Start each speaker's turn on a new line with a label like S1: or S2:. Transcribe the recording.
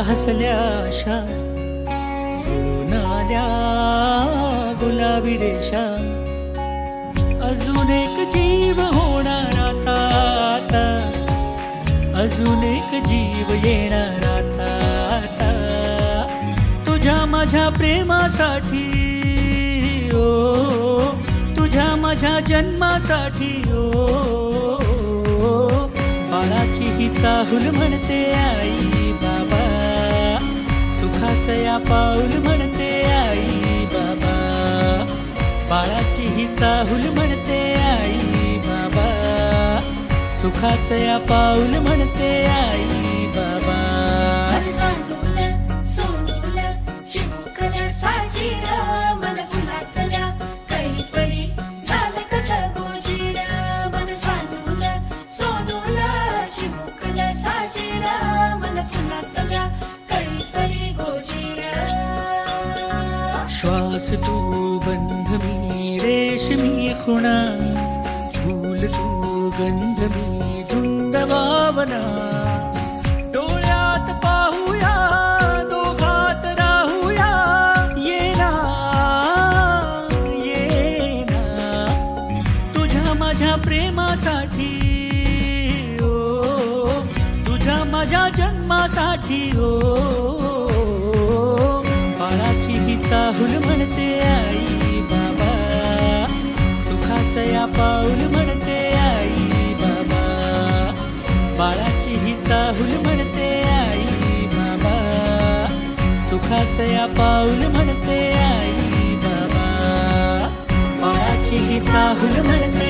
S1: हसल्या आशा जुळून आल्या गुलाबी रेषा. अजून एक जीव होणार आता आता, अजून एक जीव येणार आता आता. तुझ्या माझ्या प्रेमासाठी ओ, तुझ्या माझ्या जन्मासाठी ओ. बाळाची ही चाहुल म्हणते आई बाबा, सुखाचं या पाऊल म्हणते आई बाबा. बाळाची ही चाहुल म्हणते आई बाबा, सुखाचं या पाऊल म्हणते आई बाबा. श्वास तू बंध मी रेशमी खुणा, फूल तू गंध मी धुंद भावना. डोळ्यात पाहूया दोघात राहूया, ये ना ये ना. तुझ्या माझ्या प्रेमासाठी ओ, तुझ्या माझ्या जन्मासाठी ओ. बाळाची ही चाहुल म्हणते आई बाबा, सुखाचं या पाऊल म्हणते आई बाबा. बाळाची ही चाहुल म्हणते आई बाबा, सुखाचं या पाऊल म्हणते आई बाबा. बाळाची ही चाहुल म्हणते